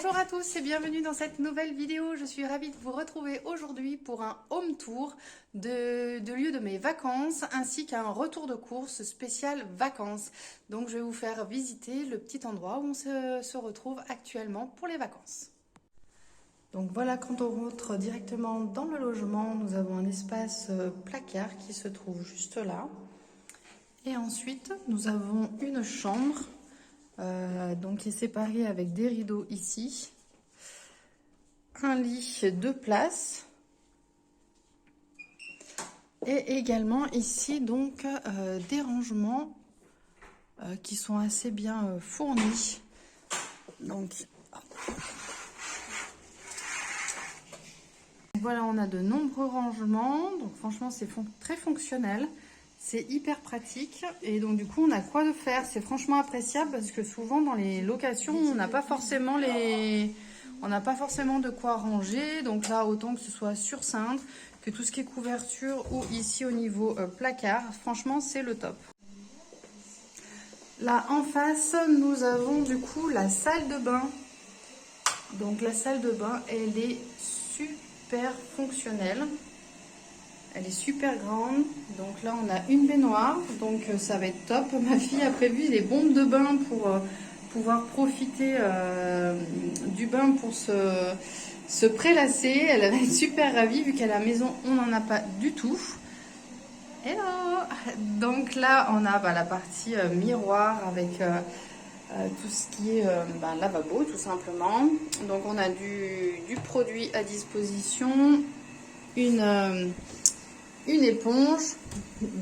Bonjour à tous et bienvenue dans cette nouvelle vidéo. Je suis ravie de vous retrouver aujourd'hui pour un home tour de lieu de mes vacances ainsi qu'un retour de course spécial vacances. Donc je vais vous faire visiter le petit endroit où on se retrouve actuellement pour les vacances. Donc voilà, quand on rentre directement dans le logement, nous avons un espace placard qui se trouve juste là. Et ensuite, nous avons une chambre. Donc qui est séparé avec des rideaux ici, un lit 2 places et également ici donc des rangements qui sont assez bien fournis. Donc voilà, on a de nombreux rangements, donc franchement c'est très fonctionnel. C'est hyper pratique et donc du coup on a quoi de faire. C'est franchement appréciable parce que souvent dans les locations on n'a pas forcément de quoi ranger. Donc là autant que ce soit sur cintre, que tout ce qui est couverture ou ici au niveau placard, franchement c'est le top. Là en face nous avons du coup la salle de bain. Donc la salle de bain elle est super fonctionnelle. Elle est super grande, donc là on a une baignoire, donc ça va être top. Ma fille a prévu des bombes de bain pour pouvoir profiter du bain pour se prélasser. Elle va être super ravie vu qu'à la maison on n'en a pas du tout. Hello! Donc là on a la partie miroir avec tout ce qui est lavabo tout simplement. Donc on a du produit à disposition, une éponge,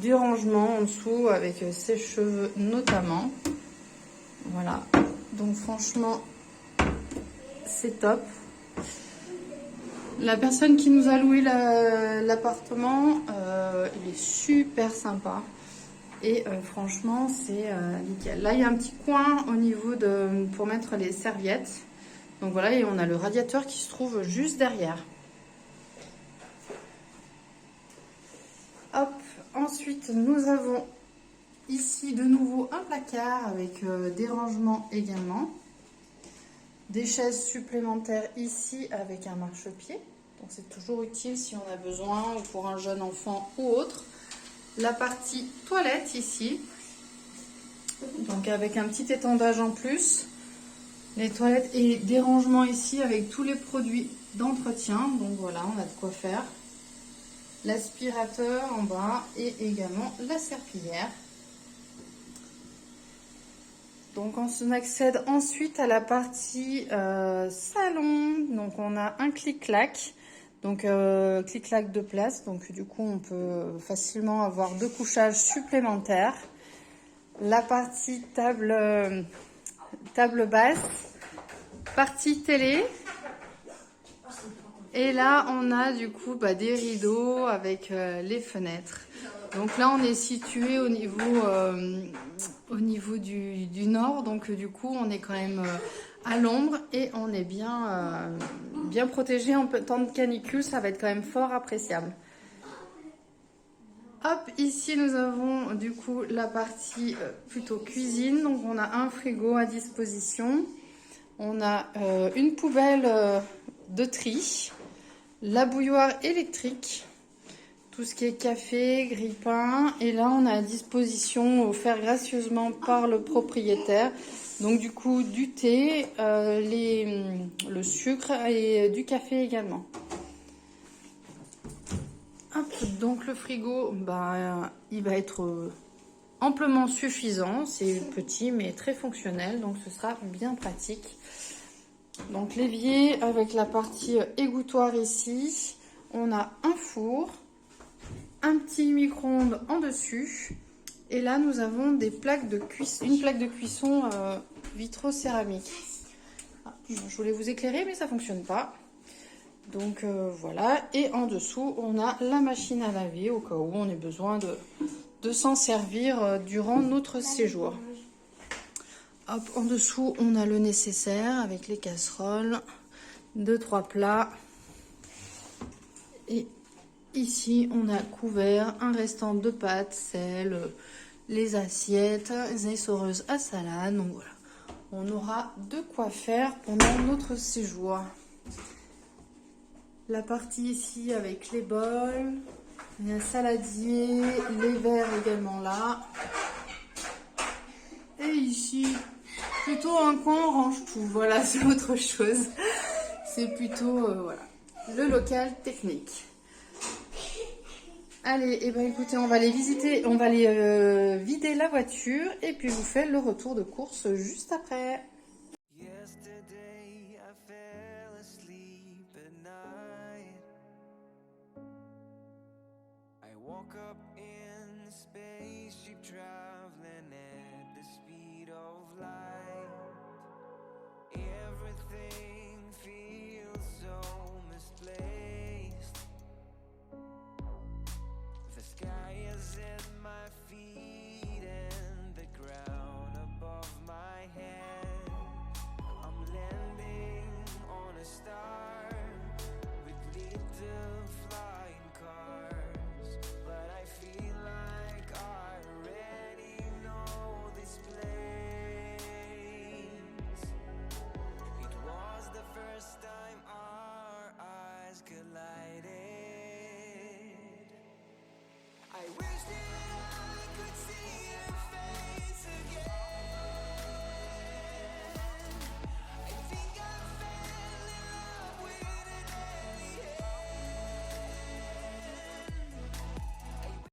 du rangement en dessous avec sèche-cheveux notamment. Voilà, donc franchement c'est top. La personne qui nous a loué l'appartement, il est super sympa et franchement c'est nickel. Là il y a un petit coin au niveau pour mettre les serviettes. Donc voilà, et on a le radiateur qui se trouve juste derrière. Hop, ensuite nous avons ici de nouveau un placard avec des rangements également. Des chaises supplémentaires ici avec un marchepied. Donc c'est toujours utile si on a besoin ou pour un jeune enfant ou autre. La partie toilette ici. Donc avec un petit étendage en plus. Les toilettes et des rangements ici avec tous les produits d'entretien. Donc voilà, on a de quoi faire. L'aspirateur en bas et également la serpillière. Donc on accède ensuite à la partie salon. Donc on a un clic-clac. Donc clic-clac de place. Donc du coup on peut facilement avoir 2 couchages supplémentaires. La partie table basse. Partie télé. Et là, on a du coup des rideaux avec les fenêtres. Donc là, on est situé au niveau du nord. Donc du coup, on est quand même à l'ombre et on est bien protégé en temps de canicule. Ça va être quand même fort appréciable. Hop, ici, nous avons du coup la partie plutôt cuisine. Donc on a un frigo à disposition. On a une poubelle de tri. La bouilloire électrique, tout ce qui est café, grille-pain. Et là, on a à disposition, offert gracieusement par le propriétaire. Donc du coup, du thé, le sucre et du café également. Hop, donc le frigo, il va être amplement suffisant. C'est petit mais très fonctionnel, donc ce sera bien pratique. Donc l'évier avec la partie égouttoir ici. On a un four, un petit micro-ondes en dessus. Et là nous avons une plaque de cuisson vitro-céramique. Je voulais vous éclairer mais ça ne fonctionne pas. Donc voilà. Et en dessous on a la machine à laver au cas où on ait besoin de s'en servir durant notre séjour. Hop, en dessous, on a le nécessaire avec les casseroles, 2-3 plats. Et ici, on a couvert un restant de pâtes, sel, les assiettes, les essoreuses à salade. Donc voilà, On aura de quoi faire pendant notre séjour. La partie ici avec les bols, il y a un saladier, les verres également là. Et ici, plutôt un coin on range tout. Voilà, c'est autre chose. C'est plutôt voilà, le local technique. Allez, et ben écoutez, on va aller visiter, on va aller vider la voiture et puis je vous fais le retour de course juste après.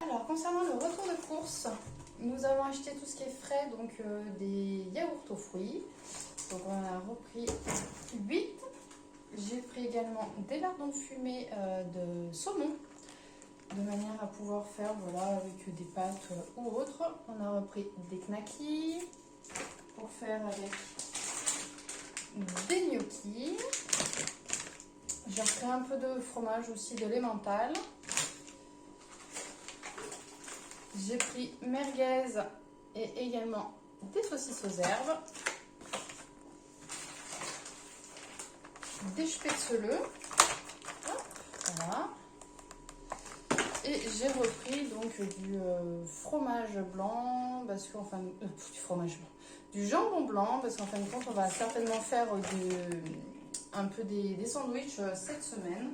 Alors, concernant le retour de course, nous avons acheté tout ce qui est frais, donc des yaourts aux fruits. Donc on en a repris 8. J'ai pris également des lardons fumés de saumon, de manière à pouvoir faire voilà, avec des pâtes ou autres. On a repris des knackis pour faire avec des gnocchis. J'ai repris un peu de fromage aussi, de l'emmental. J'ai pris merguez et également des saucisses aux herbes, des spätzle, voilà. Et j'ai repris donc du fromage blanc, parce qu'en fin du fromage blanc, du jambon blanc, parce qu'en fin de compte on va certainement faire un peu des sandwichs cette semaine.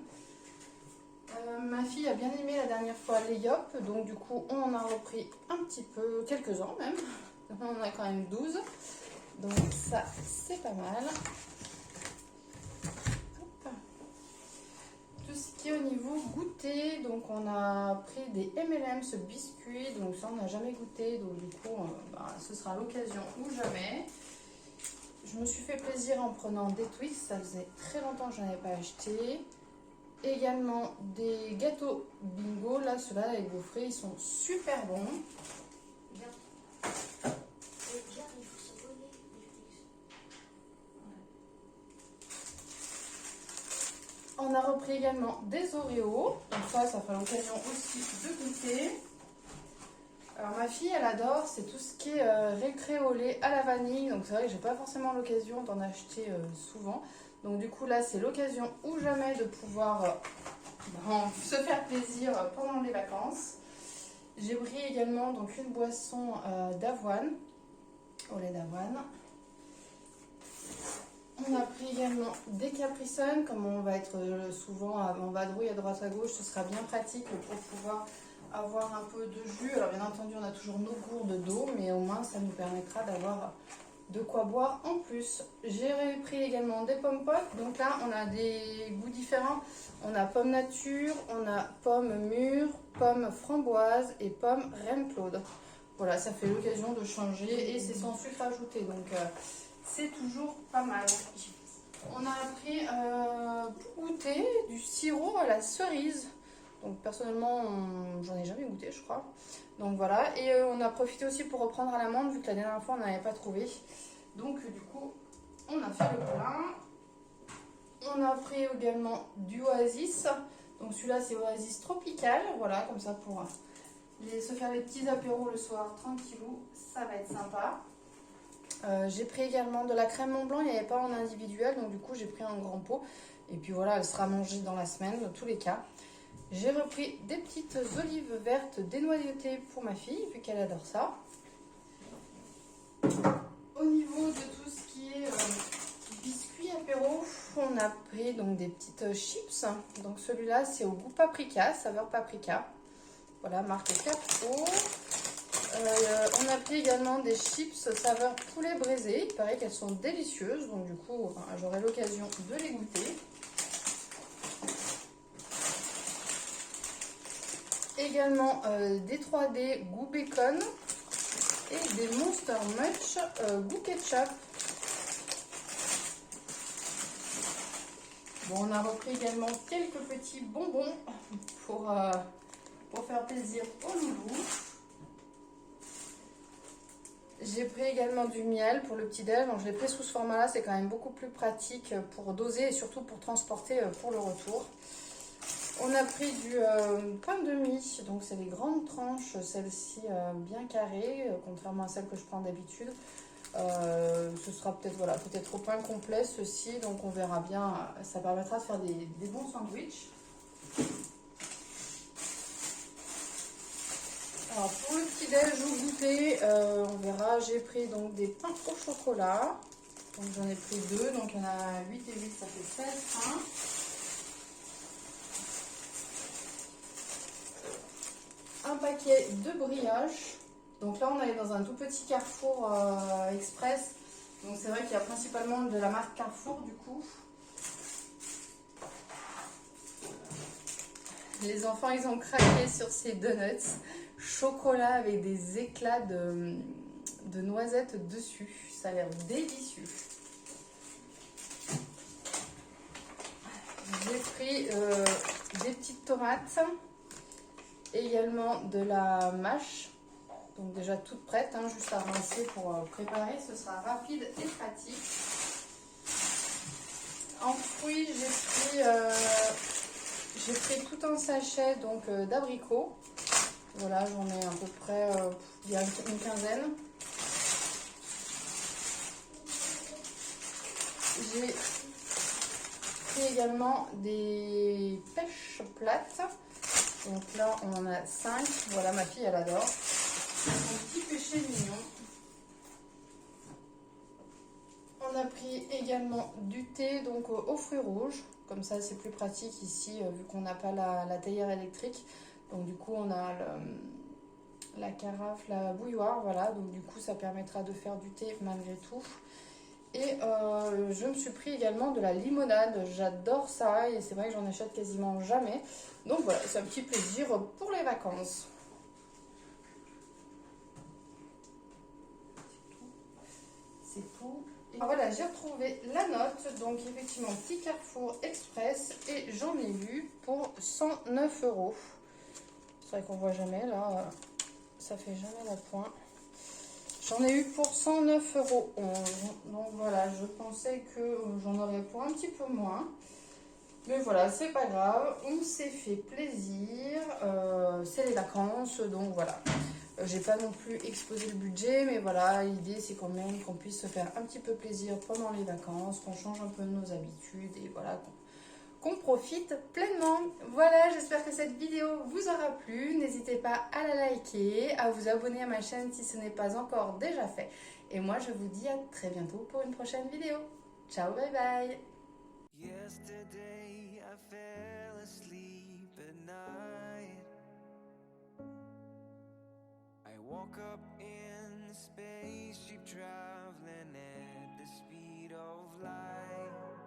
Ma fille a bien aimé la dernière fois les yop, donc du coup on en a repris un petit peu, quelques-uns même. On en a quand même 12, donc ça c'est pas mal. Hop. Tout ce qui est au niveau goûter, donc on a pris des M&M's biscuits, donc ça on n'a jamais goûté, donc du coup ce sera l'occasion ou jamais. Je me suis fait plaisir en prenant des Twix, ça faisait très longtemps que je n'en avais pas acheté. Également des gâteaux bingo, là ceux-là avec gaufrés, ils sont super bons. Bien. On a repris également des Oreos, donc ça fera l'occasion aussi de goûter. Alors ma fille elle adore, c'est tout ce qui est récré au lait à la vanille, donc c'est vrai que j'ai pas forcément l'occasion d'en acheter souvent. Donc du coup là c'est l'occasion ou jamais de pouvoir se faire plaisir pendant les vacances. J'ai pris également donc une boisson d'avoine, au lait d'avoine. On a pris également des Capri Sun, comme on va être souvent en vadrouille à droite à gauche, ce sera bien pratique pour pouvoir avoir un peu de jus. Alors bien entendu on a toujours nos gourdes d'eau, mais au moins ça nous permettra d'avoir de quoi boire en plus. J'ai pris également des pommes potes, donc là on a des goûts différents. On a pomme nature, on a pomme mûre, pomme framboise et pomme reine Claude. Voilà, ça fait l'occasion de changer et c'est sans sucre ajouté, donc c'est toujours pas mal. On a pris pour goûter du sirop à la cerise. Donc personnellement, j'en ai jamais goûté, je crois. Donc voilà, et on a profité aussi pour reprendre à l'amande, vu que la dernière fois on n'avait pas trouvé. Donc du coup, on a fait le plein. On a pris également du Oasis. Donc celui-là c'est Oasis Tropical, voilà, comme ça pour se faire les petits apéros le soir, tranquillou, ça va être sympa. J'ai pris également de la crème Mont Blanc, il n'y avait pas en individuel, donc du coup j'ai pris un grand pot. Et puis voilà, elle sera mangée dans la semaine, dans tous les cas. J'ai repris des petites olives vertes dénoyautées pour ma fille, vu qu'elle adore ça. Au niveau de tout ce qui on a pris donc des petites chips. Donc celui-là, c'est au goût paprika, saveur paprika. Voilà, marque Carrefour. On a pris également des chips saveur poulet braisé. Il paraît qu'elles sont délicieuses. Donc du coup, j'aurai l'occasion de les goûter. Également des 3D goût bacon. Et des Monster Munch goût ketchup. Bon, on a repris également quelques petits bonbons pour faire plaisir aux loulous. J'ai pris également du miel pour le petit-déj. Donc je l'ai pris sous ce format-là, c'est quand même beaucoup plus pratique pour doser et surtout pour transporter pour le retour. On a pris du pain de mie, donc c'est les grandes tranches, celle-ci bien carrée, contrairement à celle que je prends d'habitude. Ce sera peut-être voilà, peut-être au pain complet ceci, donc on verra bien, ça permettra de faire des bons sandwichs. Alors pour le petit déj ou goûter, on verra, j'ai pris donc des pains au chocolat, donc j'en ai pris 2, donc il y en a 8 et 8, ça fait 16 pains. Un paquet de brioches. Donc là, on est dans un tout petit Carrefour Express. Donc c'est vrai qu'il y a principalement de la marque Carrefour du coup. Les enfants, ils ont craqué sur ces donuts. Chocolat avec des éclats de noisettes dessus. Ça a l'air délicieux. J'ai pris des petites tomates. Également de la mâche, donc déjà toute prête, hein, juste à rincer pour préparer, ce sera rapide et pratique. En fruits, j'ai pris tout un sachet donc d'abricots. Voilà, j'en ai à peu près il y a une quinzaine. J'ai pris également des pêches plates. Donc là, on en a 5. Voilà, ma fille, elle adore. Un petit péché mignon. On a pris également du thé donc aux fruits rouges. Comme ça, c'est plus pratique ici, vu qu'on n'a pas la théière électrique. Donc du coup, on a la carafe, la bouilloire. Voilà, donc du coup, ça permettra de faire du thé malgré tout. Et je me suis pris également de la limonade. J'adore ça et c'est vrai que j'en achète quasiment jamais. Donc voilà, c'est un petit plaisir pour les vacances. C'est tout. Et voilà, j'ai retrouvé la note. Donc effectivement, petit Carrefour Express. Et j'en ai eu pour 109 €. C'est vrai qu'on voit jamais là. Ça fait jamais la pointe. J'en ai eu pour 109,11 €. Donc voilà, je pensais que j'en aurais pour un petit peu moins. Mais voilà, c'est pas grave. On s'est fait plaisir. C'est les vacances, donc voilà. J'ai pas non plus exposé le budget, mais voilà, l'idée c'est quand même qu'on puisse se faire un petit peu plaisir pendant les vacances, qu'on change un peu nos habitudes et voilà, qu'on profite pleinement. Voilà, j'espère que cette vidéo vous aura plu. N'hésitez pas à la liker, à vous abonner à ma chaîne si ce n'est pas encore déjà fait. Et moi, je vous dis à très bientôt pour une prochaine vidéo. Ciao, bye bye. Yesterday I fell asleep at night. I woke up in the spaceship traveling at the speed of light.